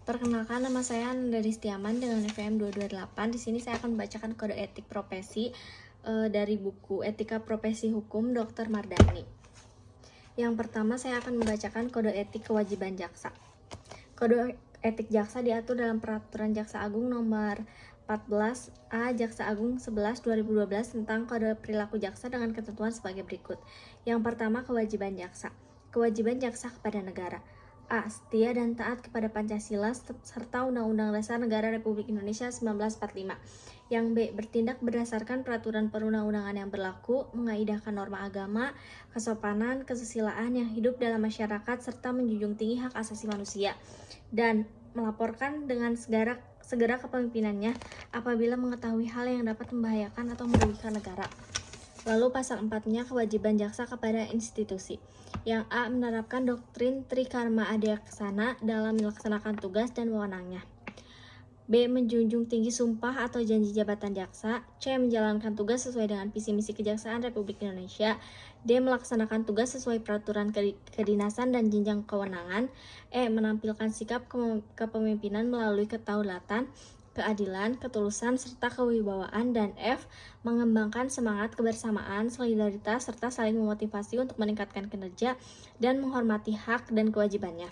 Perkenalkan, nama saya Ananda Ristiaman dengan NVM 228. Di sini saya akan membacakan kode etik profesi dari buku Etika Profesi Hukum Dr. Mardani. Yang pertama, saya akan membacakan kode etik kewajiban jaksa. Kode etik jaksa diatur dalam Peraturan Jaksa Agung Nomor 14A Jaksa Agung 11 2012 tentang kode perilaku jaksa dengan ketentuan sebagai berikut. Yang pertama, kewajiban jaksa. Kewajiban jaksa kepada negara. A. Setia dan taat kepada Pancasila serta Undang-Undang Dasar Negara Republik Indonesia 1945. Yang B. Bertindak berdasarkan peraturan perundang-undangan yang berlaku, mengaidahkan norma agama, kesopanan, kesusilaan yang hidup dalam masyarakat, serta menjunjung tinggi hak asasi manusia. Dan melaporkan dengan segera kepemimpinannya apabila mengetahui hal yang dapat membahayakan atau merugikan negara. Lalu pasal 4-nya kewajiban jaksa kepada institusi. Yang A. Menerapkan doktrin Trikarma Adiaksana dalam melaksanakan tugas dan wewenangnya. B. Menjunjung tinggi sumpah atau janji jabatan jaksa. C. Menjalankan tugas sesuai dengan visi misi Kejaksaan Republik Indonesia. D. Melaksanakan tugas sesuai peraturan kedinasan dan jenjang kewenangan. E. Menampilkan sikap kepemimpinan melalui kedaulatan, keadilan, ketulusan, serta kewibawaan. Dan F. Mengembangkan semangat kebersamaan, solidaritas, serta saling memotivasi untuk meningkatkan kinerja dan menghormati hak dan kewajibannya.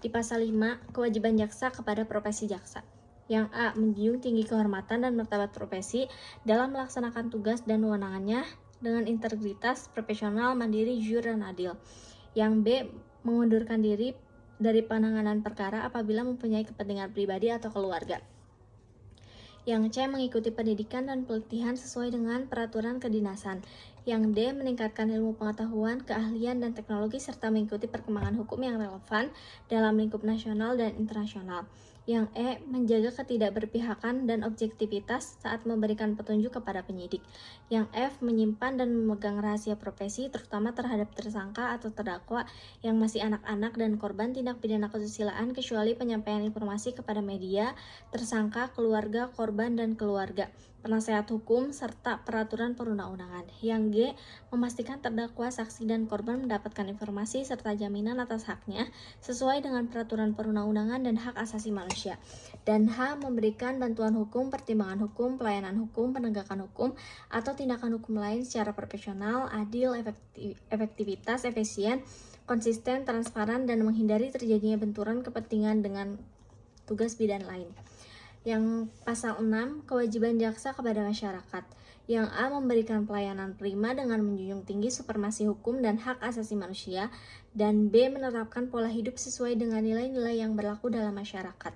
Di pasal 5, kewajiban jaksa kepada profesi jaksa. Yang A. Menjunjung tinggi kehormatan dan martabat profesi dalam melaksanakan tugas dan wewenangannya dengan integritas, profesional, mandiri, jujur, dan adil. Yang B. Mengundurkan diri dari penanganan perkara apabila mempunyai kepentingan pribadi atau keluarga. Yang C. Mengikuti pendidikan dan pelatihan sesuai dengan peraturan kedinasan. Yang D. Meningkatkan ilmu pengetahuan, keahlian, dan teknologi serta mengikuti perkembangan hukum yang relevan dalam lingkup nasional dan internasional. Yang E. Menjaga ketidakberpihakan dan objektivitas saat memberikan petunjuk kepada penyidik. Yang F. Menyimpan dan memegang rahasia profesi terutama terhadap tersangka atau terdakwa yang masih anak-anak dan korban tindak pidana kesusilaan kecuali penyampaian informasi kepada media, tersangka, keluarga, korban, dan keluarga, penasehat hukum, serta peraturan perundang-undangan. Yang G. Memastikan terdakwa, saksi, dan korban mendapatkan informasi serta jaminan atas haknya sesuai dengan peraturan perundang-undangan dan hak asasi manusia. Dan H. Memberikan bantuan hukum, pertimbangan hukum, pelayanan hukum, penegakan hukum, atau tindakan hukum lain secara profesional, adil, efektivitas, efisien, konsisten, transparan, dan menghindari terjadinya benturan kepentingan dengan tugas bidang lain. Yang pasal 6, kewajiban jaksa kepada masyarakat. Yang A. Memberikan pelayanan prima dengan menjunjung tinggi supremasi hukum dan hak asasi manusia. Dan B. Menerapkan pola hidup sesuai dengan nilai-nilai yang berlaku dalam masyarakat.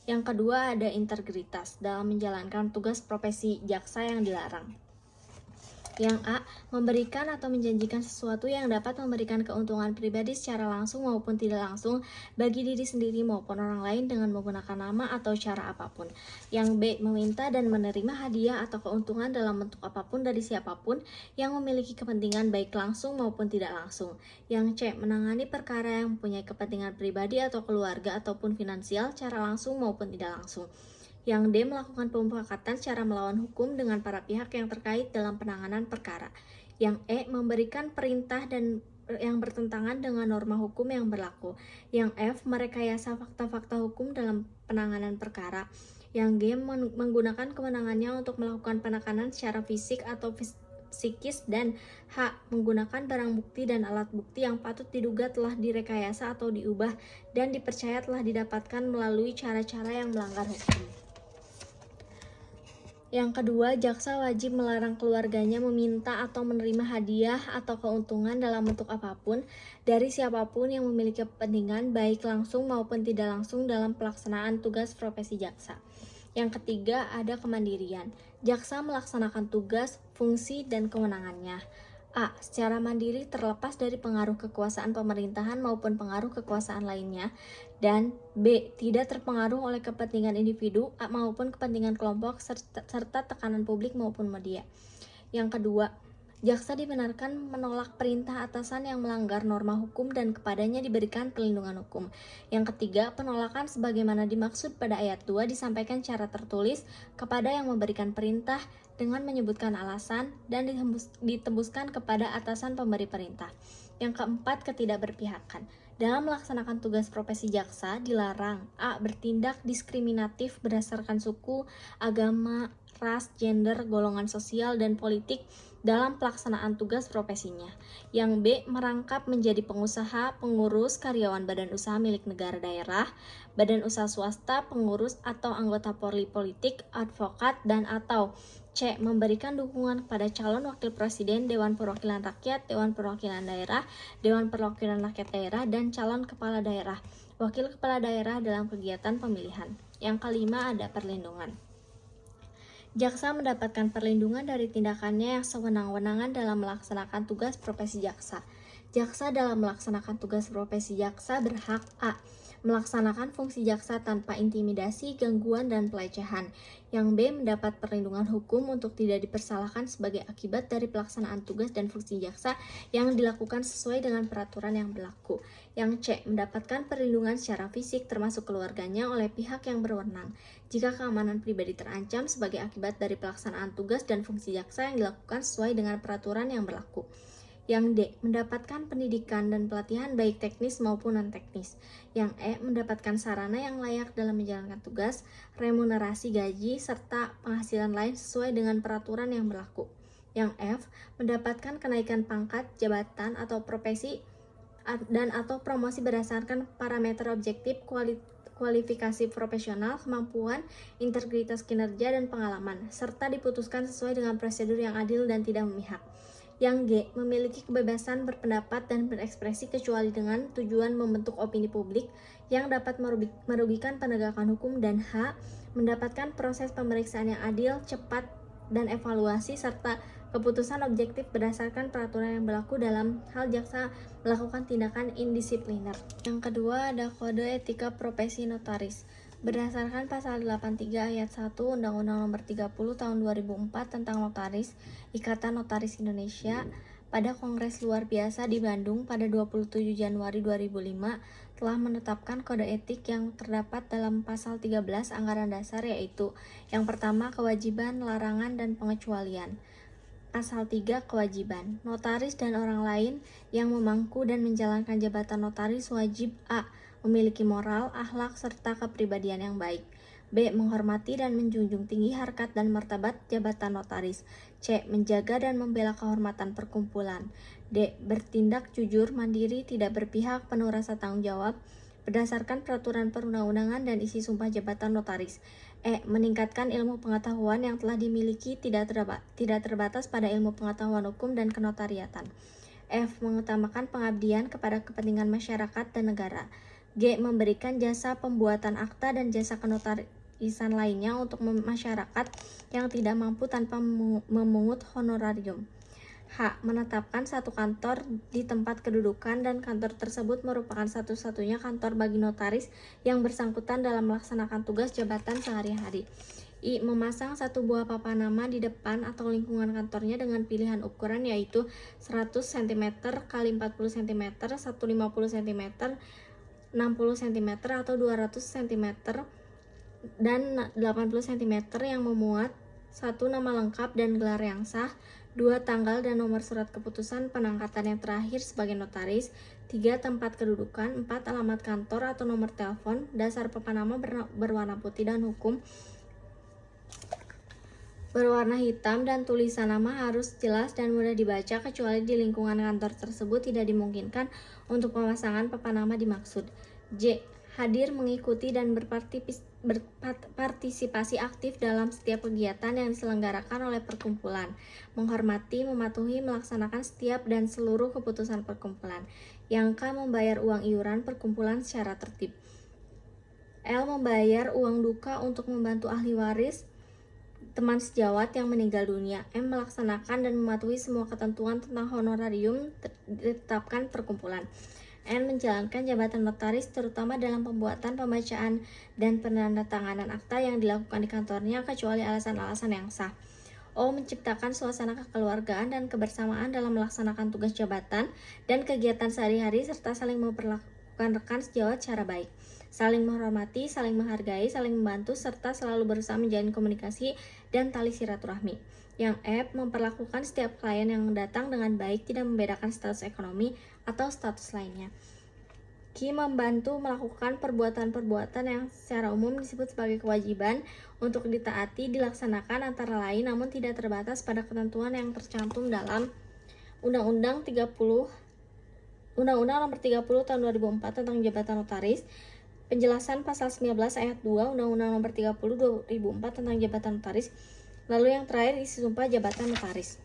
Yang kedua, ada integritas dalam menjalankan tugas profesi jaksa yang dilarang. Yang A. Memberikan atau menjanjikan sesuatu yang dapat memberikan keuntungan pribadi secara langsung maupun tidak langsung bagi diri sendiri maupun orang lain dengan menggunakan nama atau cara apapun. Yang B. Meminta dan menerima hadiah atau keuntungan dalam bentuk apapun dari siapapun yang memiliki kepentingan baik langsung maupun tidak langsung. Yang C. Menangani perkara yang mempunyai kepentingan pribadi atau keluarga ataupun finansial secara langsung maupun tidak langsung. Yang D. Melakukan pemufakatan secara melawan hukum dengan para pihak yang terkait dalam penanganan perkara. Yang E. Memberikan perintah dan yang bertentangan dengan norma hukum yang berlaku. Yang F. Merekayasa fakta-fakta hukum dalam penanganan perkara. Yang G. Menggunakan kewenangannya untuk melakukan penekanan secara fisik atau psikis. Dan H. Menggunakan barang bukti dan alat bukti yang patut diduga telah direkayasa atau diubah dan dipercaya telah didapatkan melalui cara-cara yang melanggar hukum. Yang kedua, jaksa wajib melarang keluarganya meminta atau menerima hadiah atau keuntungan dalam bentuk apapun dari siapapun yang memiliki kepentingan baik langsung maupun tidak langsung dalam pelaksanaan tugas profesi jaksa. Yang ketiga, ada kemandirian. Jaksa melaksanakan tugas, fungsi, dan kewenangannya. A. Secara mandiri terlepas dari pengaruh kekuasaan pemerintahan maupun pengaruh kekuasaan lainnya. Dan B. Tidak terpengaruh oleh kepentingan individu maupun kepentingan kelompok serta tekanan publik maupun media. Yang kedua, jaksa dibenarkan menolak perintah atasan yang melanggar norma hukum dan kepadanya diberikan perlindungan hukum. Yang ketiga, penolakan sebagaimana dimaksud pada ayat 2 disampaikan secara tertulis kepada yang memberikan perintah dengan menyebutkan alasan dan ditembuskan kepada atasan pemberi perintah. Yang keempat, ketidakberpihakan. Dalam melaksanakan tugas profesi jaksa, dilarang A. Bertindak diskriminatif berdasarkan suku, agama, ras, gender, golongan sosial, dan politik dalam pelaksanaan tugas profesinya. Yang B. Merangkap menjadi pengusaha, pengurus, karyawan badan usaha milik negara daerah, badan usaha swasta, pengurus atau anggota politik, advokat, dan atau C. Memberikan dukungan kepada calon wakil presiden, Dewan Perwakilan Rakyat, Dewan Perwakilan Daerah, Dewan Perwakilan Rakyat Daerah, dan calon kepala daerah, wakil kepala daerah dalam kegiatan pemilihan. Yang kelima ada perlindungan. Jaksa mendapatkan perlindungan dari tindakannya yang sewenang-wenangan dalam melaksanakan tugas profesi jaksa. Jaksa dalam melaksanakan tugas profesi jaksa berhak A. Melaksanakan fungsi jaksa tanpa intimidasi, gangguan, dan pelecehan. Yang B. Mendapat perlindungan hukum untuk tidak dipersalahkan sebagai akibat dari pelaksanaan tugas dan fungsi jaksa yang dilakukan sesuai dengan peraturan yang berlaku. Yang C. Mendapatkan perlindungan secara fisik termasuk keluarganya oleh pihak yang berwenang jika keamanan pribadi terancam sebagai akibat dari pelaksanaan tugas dan fungsi jaksa yang dilakukan sesuai dengan peraturan yang berlaku. Yang D. Mendapatkan pendidikan dan pelatihan baik teknis maupun non-teknis. Yang E. Mendapatkan sarana yang layak dalam menjalankan tugas, remunerasi gaji, serta penghasilan lain sesuai dengan peraturan yang berlaku. Yang F. Mendapatkan kenaikan pangkat, jabatan, atau profesi dan atau promosi berdasarkan parameter objektif kualifikasi profesional, kemampuan, integritas kinerja, dan pengalaman, serta diputuskan sesuai dengan prosedur yang adil dan tidak memihak. Yang G. Memiliki kebebasan berpendapat dan berekspresi kecuali dengan tujuan membentuk opini publik yang dapat merugikan penegakan hukum. Dan H. Mendapatkan proses pemeriksaan yang adil, cepat, dan evaluasi serta keputusan objektif berdasarkan peraturan yang berlaku dalam hal jaksa melakukan tindakan indisipliner. Yang kedua ada kode etika profesi notaris. Berdasarkan pasal 83 ayat 1 Undang-Undang Nomor 30 Tahun 2004 tentang Notaris, Ikatan Notaris Indonesia, pada Kongres Luar Biasa di Bandung pada 27 Januari 2005 telah menetapkan kode etik yang terdapat dalam pasal 13 Anggaran Dasar, yaitu yang pertama kewajiban, larangan, dan pengecualian. Pasal 3 kewajiban. Notaris dan orang lain yang memangku dan menjalankan jabatan notaris wajib A. Memiliki moral, akhlak, serta kepribadian yang baik. B. Menghormati dan menjunjung tinggi harkat dan martabat jabatan notaris. C. Menjaga dan membela kehormatan perkumpulan. D. Bertindak jujur, mandiri, tidak berpihak, penuh rasa tanggung jawab berdasarkan peraturan perundang-undangan dan isi sumpah jabatan notaris. E. Meningkatkan ilmu pengetahuan yang telah dimiliki tidak terbatas pada ilmu pengetahuan hukum dan kenotariatan. F. Mengutamakan pengabdian kepada kepentingan masyarakat dan negara. G. Memberikan jasa pembuatan akta dan jasa kenotarisan lainnya untuk masyarakat yang tidak mampu tanpa memungut honorarium. H. Menetapkan satu kantor di tempat kedudukan dan kantor tersebut merupakan satu-satunya kantor bagi notaris yang bersangkutan dalam melaksanakan tugas jabatan sehari-hari. I. Memasang satu buah papan nama di depan atau lingkungan kantornya dengan pilihan ukuran yaitu 100 cm x 40 cm, 150 cm, 60 cm atau 200 cm dan 80 cm yang memuat 1. Nama lengkap dan gelar yang sah, 2. Tanggal dan nomor surat keputusan penangkatan yang terakhir sebagai notaris, 3. Tempat kedudukan, 4. Alamat kantor atau nomor telepon. Dasar papan nama berwarna putih dan hukum berwarna hitam dan tulisan nama harus jelas dan mudah dibaca kecuali di lingkungan kantor tersebut tidak dimungkinkan untuk pemasangan papan nama dimaksud. J. Hadir mengikuti dan berpartisipasi aktif dalam setiap kegiatan yang diselenggarakan oleh perkumpulan, menghormati, mematuhi, melaksanakan setiap dan seluruh keputusan perkumpulan. Yang K. Membayar uang iuran perkumpulan secara tertib. L. Membayar uang duka untuk membantu ahli waris teman sejawat yang meninggal dunia. M. Melaksanakan dan mematuhi semua ketentuan tentang honorarium ditetapkan perkumpulan. N. Menjalankan jabatan notaris terutama dalam pembuatan, pembacaan, dan penandatanganan akta yang dilakukan di kantornya kecuali alasan-alasan yang sah. O. Menciptakan suasana kekeluargaan dan kebersamaan dalam melaksanakan tugas jabatan dan kegiatan sehari-hari serta saling memperlakukan rekan sejawat secara baik, saling menghormati, saling menghargai, saling membantu, serta selalu berusaha menjalin komunikasi dan tali silaturahmi. Yang F. Memperlakukan setiap klien yang datang dengan baik, tidak membedakan status ekonomi atau status lainnya. membantu melakukan perbuatan-perbuatan yang secara umum disebut sebagai kewajiban untuk ditaati dilaksanakan antara lain namun tidak terbatas pada ketentuan yang tercantum dalam Undang-Undang Nomor 30 Tahun 2004 tentang Jabatan Notaris, penjelasan pasal 19 ayat 2 Undang-Undang Nomor 30 2004 tentang Jabatan Notaris, lalu yang terakhir isi sumpah jabatan notaris.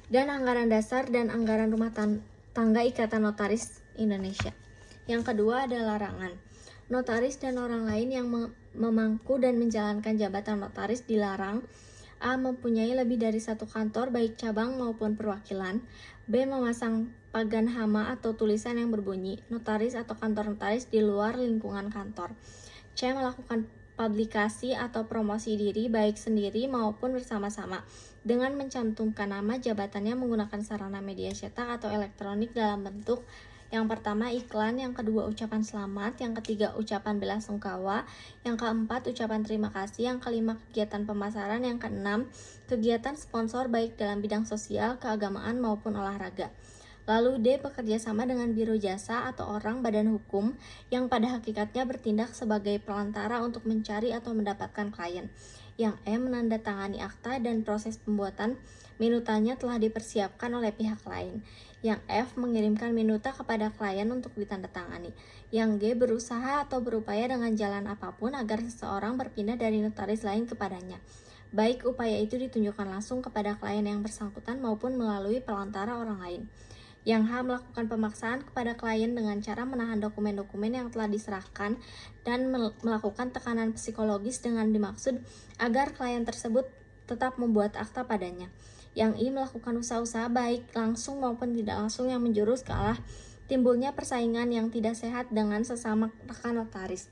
Dan anggaran dasar dan anggaran rumah tangga Ikatan Notaris Indonesia. Yang kedua ada larangan. Notaris dan orang lain yang memangku dan menjalankan jabatan notaris dilarang: A. Mempunyai lebih dari satu kantor baik cabang maupun perwakilan. B. Memasang pagan hama atau tulisan yang berbunyi notaris atau kantor notaris di luar lingkungan kantor. C. Melakukan publikasi atau promosi diri baik sendiri maupun bersama-sama dengan mencantumkan nama jabatannya menggunakan sarana media cetak atau elektronik dalam bentuk yang pertama iklan, yang kedua ucapan selamat, yang ketiga ucapan belasungkawa, yang keempat ucapan terima kasih, yang kelima kegiatan pemasaran, yang keenam kegiatan sponsor baik dalam bidang sosial, keagamaan maupun olahraga. Lalu D. Bekerja sama dengan biro jasa atau orang badan hukum yang pada hakikatnya bertindak sebagai perantara untuk mencari atau mendapatkan klien. Yang E. Menandatangani akta dan proses pembuatan minutanya telah dipersiapkan oleh pihak lain. Yang F. Mengirimkan minuta kepada klien untuk ditandatangani. Yang G. Berusaha atau berupaya dengan jalan apapun agar seseorang berpindah dari notaris lain kepadanya, baik upaya itu ditunjukkan langsung kepada klien yang bersangkutan maupun melalui perantara orang lain. Yang H. Melakukan pemaksaan kepada klien dengan cara menahan dokumen-dokumen yang telah diserahkan dan melakukan tekanan psikologis dengan dimaksud agar klien tersebut tetap membuat akta padanya. Yang I. Melakukan usaha-usaha baik langsung maupun tidak langsung yang menjurus ke arah timbulnya persaingan yang tidak sehat dengan sesama rekan notaris.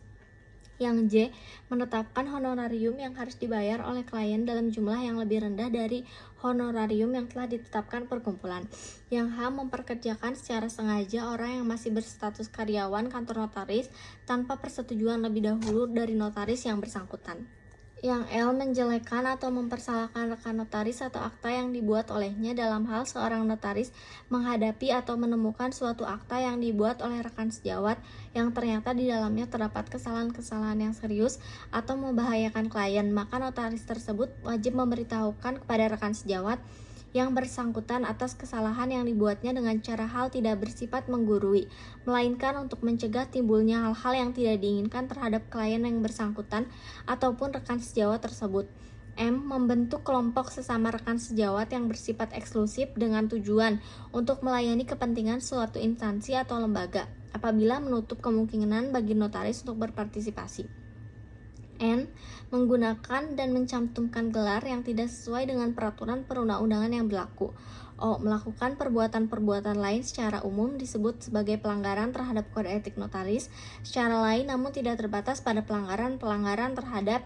Yang J. Menetapkan honorarium yang harus dibayar oleh klien dalam jumlah yang lebih rendah dari honorarium yang telah ditetapkan perkumpulan. Yang H. Memperkerjakan secara sengaja orang yang masih berstatus karyawan kantor notaris tanpa persetujuan lebih dahulu dari notaris yang bersangkutan. Yang L. Menjelekkan atau mempersalahkan rekan notaris atau akta yang dibuat olehnya dalam hal seorang notaris menghadapi atau menemukan suatu akta yang dibuat oleh rekan sejawat yang ternyata di dalamnya terdapat kesalahan-kesalahan yang serius atau membahayakan klien, maka notaris tersebut wajib memberitahukan kepada rekan sejawat yang bersangkutan atas kesalahan yang dibuatnya dengan cara hal tidak bersifat menggurui, melainkan untuk mencegah timbulnya hal-hal yang tidak diinginkan terhadap klien yang bersangkutan ataupun rekan sejawat tersebut. M. Membentuk kelompok sesama rekan sejawat yang bersifat eksklusif dengan tujuan untuk melayani kepentingan suatu instansi atau lembaga, apabila menutup kemungkinan bagi notaris untuk berpartisipasi. N. Menggunakan dan mencantumkan gelar yang tidak sesuai dengan peraturan perundang-undangan yang berlaku. O. Melakukan perbuatan-perbuatan lain secara umum disebut sebagai pelanggaran terhadap kode etik notaris secara lain namun tidak terbatas pada pelanggaran-pelanggaran terhadap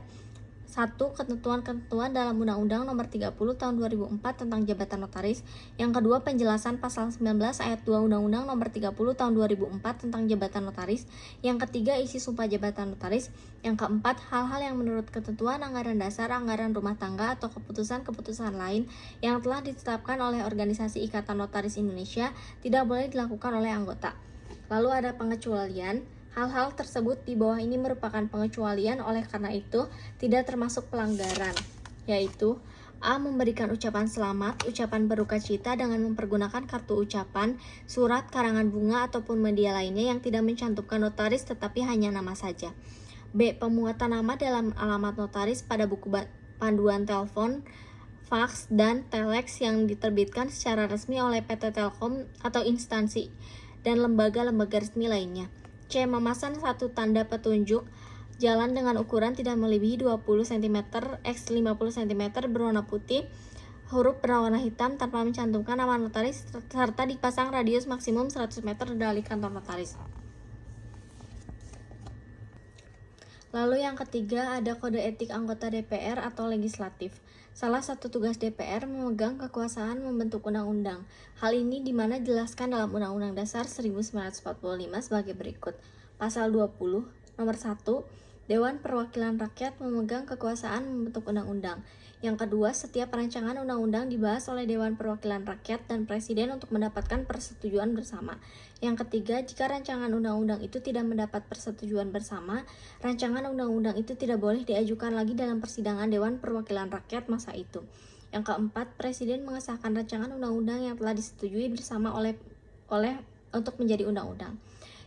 1. Ketentuan-ketentuan dalam Undang-Undang Nomor 30 Tahun 2004 tentang Jabatan Notaris. Yang kedua, penjelasan pasal 19 ayat 2 Undang-Undang Nomor 30 Tahun 2004 tentang Jabatan Notaris. Yang ketiga, isi sumpah jabatan notaris. Yang keempat, hal-hal yang menurut ketentuan anggaran dasar, anggaran rumah tangga, atau keputusan-keputusan lain yang telah ditetapkan oleh Organisasi Ikatan Notaris Indonesia tidak boleh dilakukan oleh anggota. Lalu ada pengecualian. Hal-hal tersebut di bawah ini merupakan pengecualian, oleh karena itu tidak termasuk pelanggaran, yaitu A. Memberikan ucapan selamat, ucapan berukacita dengan mempergunakan kartu ucapan, surat, karangan bunga, ataupun media lainnya yang tidak mencantumkan notaris tetapi hanya nama saja. B. Pemuatan nama dalam alamat notaris pada buku panduan telepon, faks, dan telex yang diterbitkan secara resmi oleh PT Telkom atau instansi dan lembaga-lembaga resmi lainnya. C. Memasang satu tanda petunjuk jalan dengan ukuran tidak melebihi 20 cm x 50 cm berwarna putih, huruf berwarna hitam tanpa mencantumkan nama notaris serta dipasang radius maksimum 100 meter dari kantor notaris. Lalu yang ketiga ada kode etik anggota DPR atau legislatif. Salah satu tugas DPR memegang kekuasaan membentuk undang-undang. Hal ini dimana dijelaskan dalam Undang-Undang Dasar 1945 sebagai berikut. Pasal 20, nomor 1, Dewan Perwakilan Rakyat memegang kekuasaan membentuk undang-undang. Yang kedua, setiap rancangan undang-undang dibahas oleh Dewan Perwakilan Rakyat dan Presiden untuk mendapatkan persetujuan bersama. Yang ketiga, jika rancangan undang-undang itu tidak mendapat persetujuan bersama, rancangan undang-undang itu tidak boleh diajukan lagi dalam persidangan Dewan Perwakilan Rakyat masa itu. Yang keempat, Presiden mengesahkan rancangan undang-undang yang telah disetujui bersama oleh untuk menjadi undang-undang.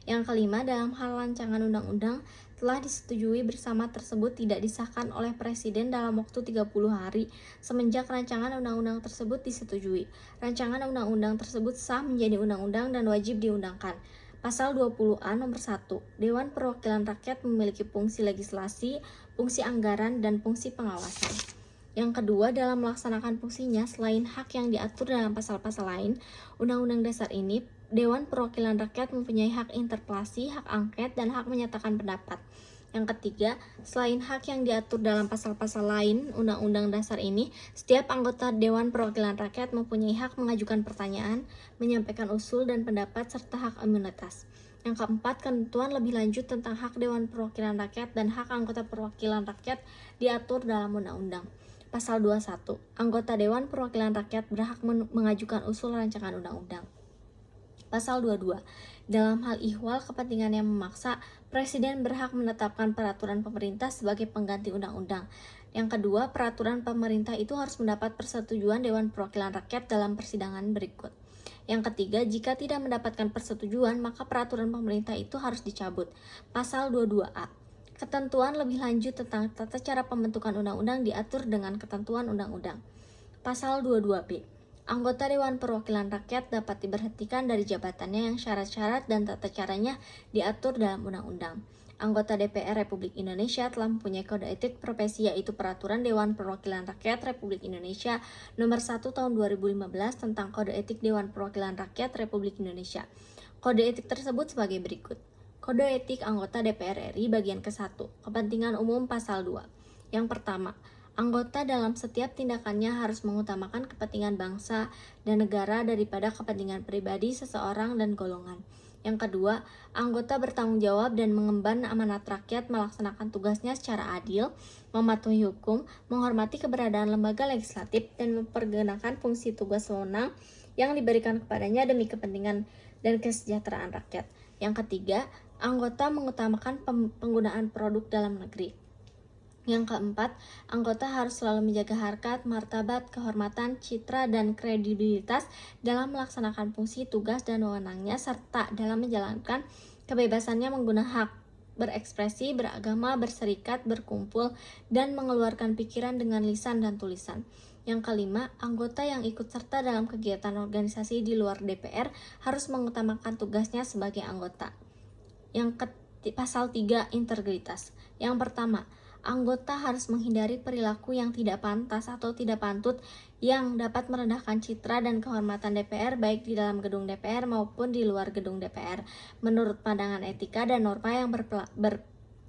Yang kelima, dalam hal rancangan undang-undang telah disetujui bersama tersebut tidak disahkan oleh Presiden dalam waktu 30 hari semenjak rancangan undang-undang tersebut disetujui. Rancangan undang-undang tersebut sah menjadi undang-undang dan wajib diundangkan. Pasal 20A nomor 1. Dewan Perwakilan Rakyat memiliki fungsi legislasi, fungsi anggaran, dan fungsi pengawasan. Yang kedua, dalam melaksanakan fungsinya, selain hak yang diatur dalam pasal-pasal lain, Undang-Undang Dasar ini, Dewan Perwakilan Rakyat mempunyai hak interpelasi, hak angket, dan hak menyatakan pendapat. Yang ketiga, selain hak yang diatur dalam pasal-pasal lain Undang-Undang Dasar ini, setiap anggota Dewan Perwakilan Rakyat mempunyai hak mengajukan pertanyaan, menyampaikan usul dan pendapat, serta hak imunitas. Yang keempat, ketentuan lebih lanjut tentang hak Dewan Perwakilan Rakyat dan hak anggota perwakilan rakyat diatur dalam undang-undang. Pasal 21. Anggota Dewan Perwakilan Rakyat berhak mengajukan usul rancangan undang-undang. Pasal 22. Dalam hal ihwal kepentingan yang memaksa, Presiden berhak menetapkan peraturan pemerintah sebagai pengganti undang-undang. Yang kedua, peraturan pemerintah itu harus mendapat persetujuan Dewan Perwakilan Rakyat dalam persidangan berikut. Yang ketiga, jika tidak mendapatkan persetujuan, maka peraturan pemerintah itu harus dicabut. Pasal 22A. Ketentuan lebih lanjut tentang tata cara pembentukan undang-undang diatur dengan ketentuan undang-undang. Pasal 22B. Anggota Dewan Perwakilan Rakyat dapat diberhentikan dari jabatannya yang syarat-syarat dan tata caranya diatur dalam undang-undang. Anggota DPR Republik Indonesia telah mempunyai kode etik profesi, yaitu Peraturan Dewan Perwakilan Rakyat Republik Indonesia Nomor 1 Tahun 2015 tentang Kode Etik Dewan Perwakilan Rakyat Republik Indonesia. Kode etik tersebut sebagai berikut. Kode Etik Anggota DPR RI Bagian ke-1, Kepentingan Umum Pasal 2. Yang pertama, anggota dalam setiap tindakannya harus mengutamakan kepentingan bangsa dan negara daripada kepentingan pribadi seseorang dan golongan. Yang kedua, anggota bertanggung jawab dan mengemban amanat rakyat melaksanakan tugasnya secara adil, mematuhi hukum, menghormati keberadaan lembaga legislatif, dan mempergunakan fungsi tugas wewenang yang diberikan kepadanya demi kepentingan dan kesejahteraan rakyat. Yang ketiga, anggota mengutamakan penggunaan produk dalam negeri. Yang keempat, anggota harus selalu menjaga harkat, martabat, kehormatan, citra, dan kredibilitas dalam melaksanakan fungsi, tugas, dan wewenangnya, serta dalam menjalankan kebebasannya menggunakan hak berekspresi, beragama, berserikat, berkumpul, dan mengeluarkan pikiran dengan lisan dan tulisan. Yang kelima, anggota yang ikut serta dalam kegiatan organisasi di luar DPR harus mengutamakan tugasnya sebagai anggota. Pasal 3, integritas. Yang pertama, anggota harus menghindari perilaku yang tidak pantas atau tidak pantut yang dapat merendahkan citra dan kehormatan DPR baik di dalam gedung DPR maupun di luar gedung DPR menurut pandangan etika dan norma yang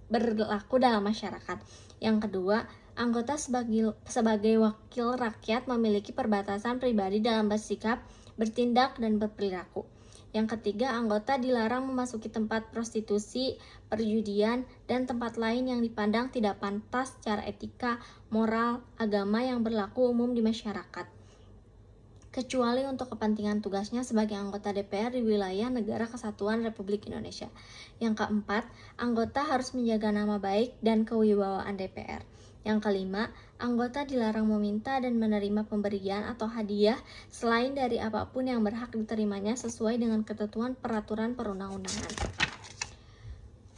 berlaku dalam masyarakat. Yang kedua, anggota sebagai wakil rakyat memiliki perbatasan pribadi dalam bersikap, bertindak, dan berperilaku. Yang ketiga, anggota dilarang memasuki tempat prostitusi, perjudian, dan tempat lain yang dipandang tidak pantas secara etika, moral, agama yang berlaku umum di masyarakat, kecuali untuk kepentingan tugasnya sebagai anggota DPR di wilayah Negara Kesatuan Republik Indonesia. Yang keempat, anggota harus menjaga nama baik dan kewibawaan DPR. Yang kelima, anggota dilarang meminta dan menerima pemberian atau hadiah selain dari apapun yang berhak diterimanya sesuai dengan ketentuan peraturan perundang-undangan.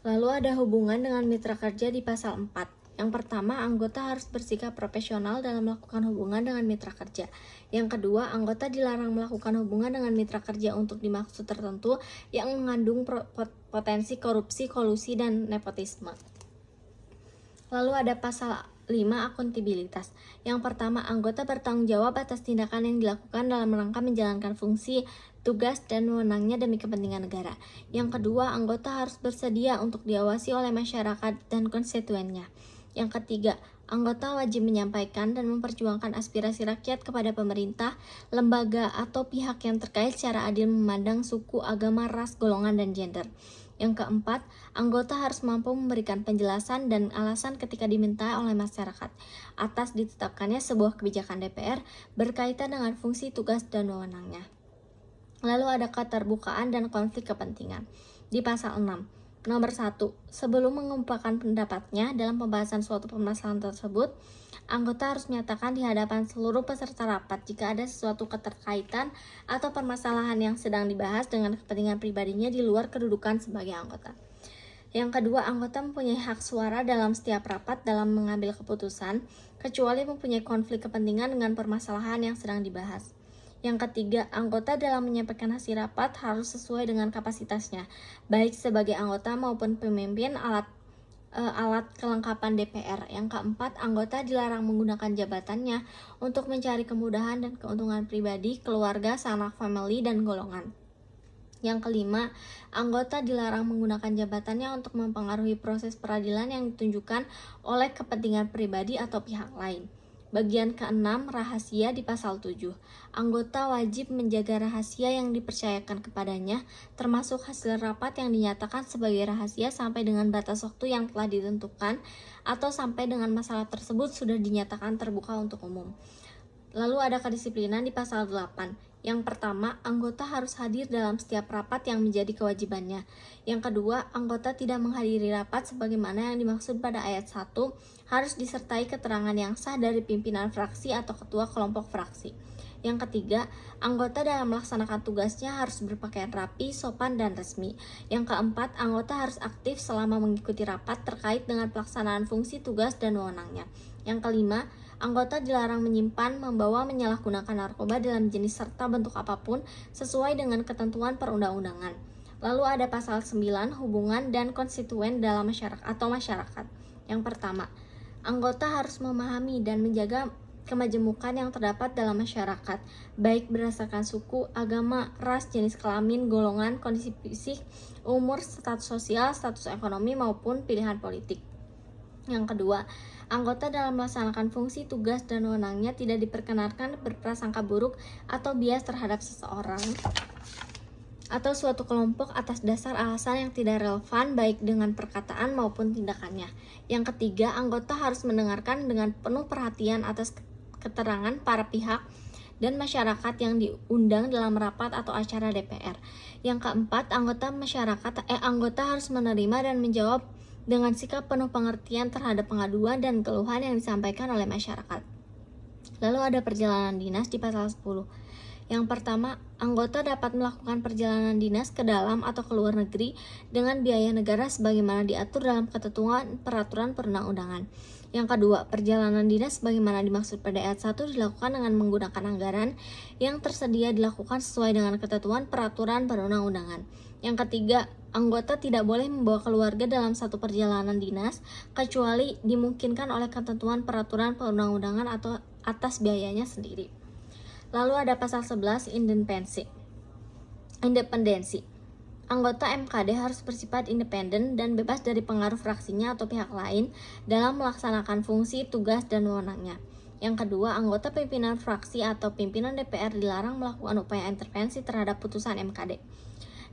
Lalu ada hubungan dengan mitra kerja di pasal 4. Yang pertama, anggota harus bersikap profesional dalam melakukan hubungan dengan mitra kerja. Yang kedua, anggota dilarang melakukan hubungan dengan mitra kerja untuk dimaksud tertentu yang mengandung potensi korupsi, kolusi, dan nepotisme. Lalu ada pasal 5, akuntabilitas. Yang pertama, anggota bertanggung jawab atas tindakan yang dilakukan dalam rangka menjalankan fungsi, tugas, dan wewenangnya demi kepentingan negara. Yang kedua, anggota harus bersedia untuk diawasi oleh masyarakat dan konstituennya. Yang ketiga, anggota wajib menyampaikan dan memperjuangkan aspirasi rakyat kepada pemerintah, lembaga, atau pihak yang terkait secara adil memandang suku, agama, ras, golongan, dan gender. Yang keempat, anggota harus mampu memberikan penjelasan dan alasan ketika diminta oleh masyarakat atas ditetapkannya sebuah kebijakan DPR berkaitan dengan fungsi, tugas, dan wewenangnya. Lalu ada keterbukaan dan konflik kepentingan. Di pasal 6, nomor 1, sebelum mengumpulkan pendapatnya dalam pembahasan suatu permasalahan tersebut, anggota harus menyatakan di hadapan seluruh peserta rapat jika ada sesuatu keterkaitan atau permasalahan yang sedang dibahas dengan kepentingan pribadinya di luar kedudukan sebagai anggota. Yang kedua, anggota mempunyai hak suara dalam setiap rapat dalam mengambil keputusan, kecuali mempunyai konflik kepentingan dengan permasalahan yang sedang dibahas. Yang ketiga, anggota dalam menyampaikan hasil rapat harus sesuai dengan kapasitasnya, baik sebagai anggota maupun pemimpin alat kelengkapan DPR. Yang keempat, anggota dilarang menggunakan jabatannya untuk mencari kemudahan dan keuntungan pribadi, keluarga, sanak famili, dan golongan. Yang kelima, anggota dilarang menggunakan jabatannya untuk mempengaruhi proses peradilan yang ditunjukkan oleh kepentingan pribadi atau pihak lain. Bagian ke-6, rahasia di pasal 7. Anggota wajib menjaga rahasia yang dipercayakan kepadanya, termasuk hasil rapat yang dinyatakan sebagai rahasia sampai dengan batas waktu yang telah ditentukan atau sampai dengan masalah tersebut sudah dinyatakan terbuka untuk umum. Lalu ada kedisiplinan di pasal 8. Yang pertama, anggota harus hadir dalam setiap rapat yang menjadi kewajibannya. Yang kedua, anggota tidak menghadiri rapat sebagaimana yang dimaksud pada ayat 1, harus disertai keterangan yang sah dari pimpinan fraksi atau ketua kelompok fraksi. Yang ketiga, anggota dalam melaksanakan tugasnya harus berpakaian rapi, sopan, dan resmi. Yang keempat, anggota harus aktif selama mengikuti rapat terkait dengan pelaksanaan fungsi, tugas, dan wewenangnya. Yang kelima, anggota dilarang menyimpan, membawa, menyalahgunakan narkoba dalam jenis serta bentuk apapun sesuai dengan ketentuan perundang-undangan. Lalu ada pasal 9, hubungan dan konstituen dalam masyarakat atau masyarakat. Yang pertama, anggota harus memahami dan menjaga kemajemukan yang terdapat dalam masyarakat, baik berdasarkan suku, agama, ras, jenis kelamin, golongan, kondisi fisik, umur, status sosial, status ekonomi, maupun pilihan politik. Yang kedua, anggota dalam melaksanakan fungsi, tugas, dan wewenangnya tidak diperkenankan berprasangka buruk atau bias terhadap seseorang atau suatu kelompok atas dasar alasan yang tidak relevan baik dengan perkataan maupun tindakannya. Yang ketiga, anggota harus mendengarkan dengan penuh perhatian atas keterangan para pihak dan masyarakat yang diundang dalam rapat atau acara DPR. Yang keempat, anggota harus menerima dan menjawab dengan sikap penuh pengertian terhadap pengaduan dan keluhan yang disampaikan oleh masyarakat. Lalu ada perjalanan dinas di pasal 10. Yang pertama, anggota dapat melakukan perjalanan dinas ke dalam atau ke luar negeri dengan biaya negara sebagaimana diatur dalam ketentuan peraturan perundang-undangan. Yang kedua, perjalanan dinas sebagaimana dimaksud pada ayat 1 dilakukan dengan menggunakan anggaran yang tersedia dilakukan sesuai dengan ketentuan peraturan perundang-undangan. Yang ketiga, anggota tidak boleh membawa keluarga dalam satu perjalanan dinas kecuali dimungkinkan oleh ketentuan peraturan perundang-undangan atau atas biayanya sendiri. Lalu ada pasal 11, independensi. Anggota MKD harus bersifat independen dan bebas dari pengaruh fraksinya atau pihak lain dalam melaksanakan fungsi, tugas, dan wewenangnya. Yang kedua, anggota pimpinan fraksi atau pimpinan DPR dilarang melakukan upaya intervensi terhadap putusan MKD.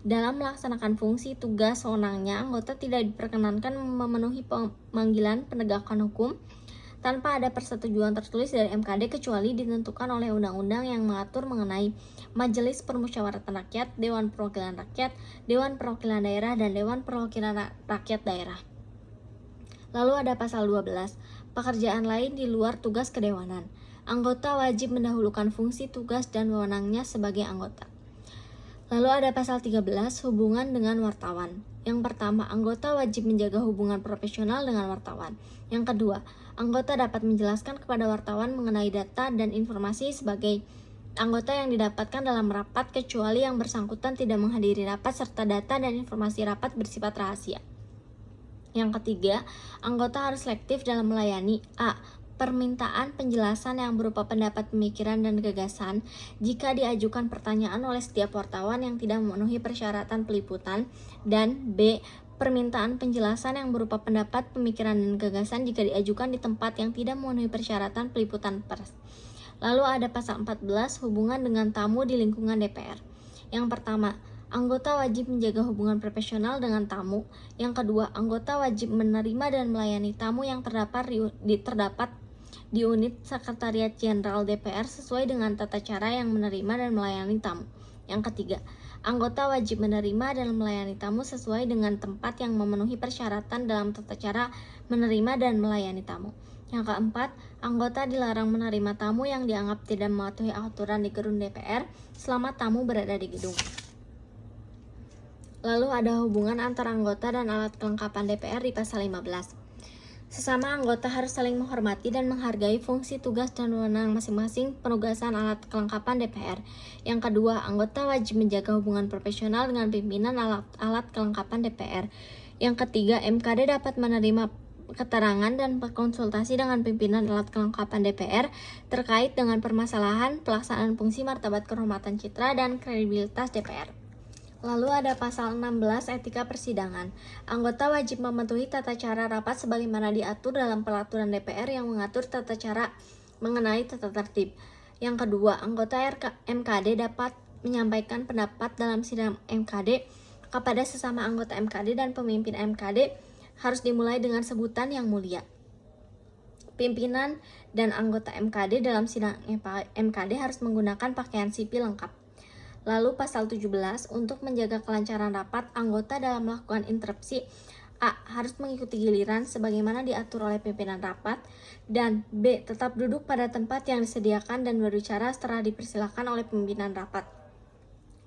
Dalam melaksanakan fungsi, tugas, wewenangnya, anggota tidak diperkenankan memenuhi pemanggilan penegakan hukum tanpa ada persetujuan tertulis dari MKD kecuali ditentukan oleh undang-undang yang mengatur mengenai Majelis Permusyawaratan Rakyat, Dewan Perwakilan Rakyat, Dewan Perwakilan Daerah, dan Dewan Perwakilan Rakyat Daerah. Lalu ada pasal 12, pekerjaan lain di luar tugas kedewanan. Anggota wajib mendahulukan fungsi, tugas, dan wewenangnya sebagai anggota. Lalu ada pasal 13, hubungan dengan wartawan. Yang pertama, anggota wajib menjaga hubungan profesional dengan wartawan. Yang kedua, anggota dapat menjelaskan kepada wartawan mengenai data dan informasi sebagai anggota yang didapatkan dalam rapat kecuali yang bersangkutan tidak menghadiri rapat serta data dan informasi rapat bersifat rahasia. Yang ketiga, anggota harus selektif dalam melayani a. permintaan penjelasan yang berupa pendapat, pemikiran, dan gagasan jika diajukan pertanyaan oleh setiap wartawan yang tidak memenuhi persyaratan peliputan, dan b. permintaan penjelasan yang berupa pendapat, pemikiran, dan gagasan jika diajukan di tempat yang tidak memenuhi persyaratan peliputan pers. Lalu ada pasal 14, hubungan dengan tamu di lingkungan DPR. Yang pertama, Anggota wajib menjaga hubungan profesional dengan tamu. Yang kedua, anggota wajib menerima dan melayani tamu yang terdapat di unit Sekretariat Jenderal DPR sesuai dengan tata cara yang menerima dan melayani tamu. Yang ketiga, anggota wajib menerima dan melayani tamu sesuai dengan tempat yang memenuhi persyaratan dalam tata cara menerima dan melayani tamu. Yang keempat, anggota dilarang menerima tamu yang dianggap tidak mematuhi aturan di gedung DPR selama tamu berada di gedung. Lalu ada hubungan antara anggota dan alat kelengkapan DPR di pasal 15. Sesama anggota harus saling menghormati dan menghargai fungsi, tugas, dan wewenang masing-masing penugasan alat kelengkapan DPR. Yang kedua, anggota wajib menjaga hubungan profesional dengan pimpinan alat kelengkapan DPR. Yang ketiga, MKD dapat menerima keterangan dan berkonsultasi dengan pimpinan alat kelengkapan DPR terkait dengan permasalahan pelaksanaan fungsi martabat kehormatan citra dan kredibilitas DPR. Lalu ada pasal 16 etika persidangan. Anggota wajib mematuhi tata cara rapat sebagaimana diatur dalam peraturan DPR yang mengatur tata cara mengenai tata tertib. Yang kedua, anggota MKD dapat menyampaikan pendapat dalam sidang MKD kepada sesama anggota MKD dan pemimpin MKD harus dimulai dengan sebutan yang mulia. Pimpinan dan anggota MKD dalam sidang MKD harus menggunakan pakaian sipil lengkap. Lalu pasal 17, untuk menjaga kelancaran rapat, anggota dalam melakukan interupsi A. Harus mengikuti giliran sebagaimana diatur oleh pimpinan rapat, dan B. Tetap duduk pada tempat yang disediakan dan berbicara setelah dipersilakan oleh pimpinan rapat.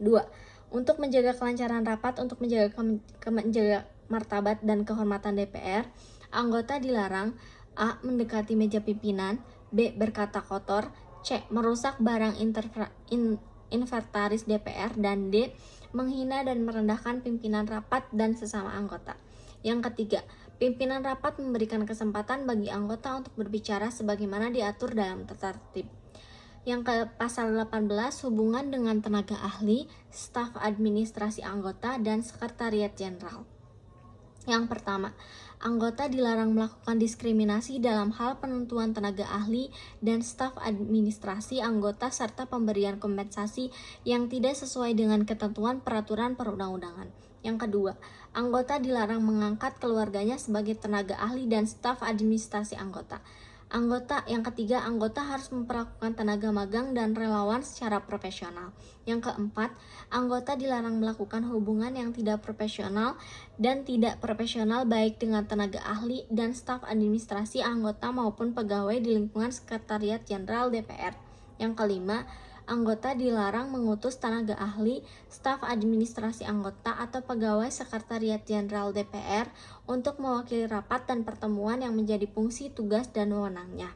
2. Untuk menjaga kelancaran rapat, untuk menjaga martabat dan kehormatan DPR, anggota dilarang A. Mendekati meja pimpinan, B. Berkata kotor, C. Merusak barang inventaris DPR, dan D. Menghina dan merendahkan pimpinan rapat dan sesama anggota. Yang ketiga, pimpinan rapat memberikan kesempatan bagi anggota untuk berbicara sebagaimana diatur dalam tata tertib. Yang ke pasal 18, hubungan dengan tenaga ahli, staf administrasi anggota, dan sekretariat jenderal. Yang pertama, anggota dilarang melakukan diskriminasi dalam hal penentuan tenaga ahli dan staf administrasi anggota serta pemberian kompensasi yang tidak sesuai dengan ketentuan peraturan perundang-undangan. Yang kedua, anggota dilarang mengangkat keluarganya sebagai tenaga ahli dan staf administrasi anggota. Yang ketiga, anggota harus memperlakukan tenaga magang dan relawan secara profesional. Yang keempat, anggota dilarang melakukan hubungan yang tidak profesional dan tidak profesional baik dengan tenaga ahli dan staf administrasi anggota maupun pegawai di lingkungan Sekretariat Jenderal DPR. Yang kelima, anggota dilarang mengutus tenaga ahli, staf administrasi anggota, atau pegawai Sekretariat Jenderal DPR untuk mewakili rapat dan pertemuan yang menjadi fungsi, tugas, dan wewenangnya.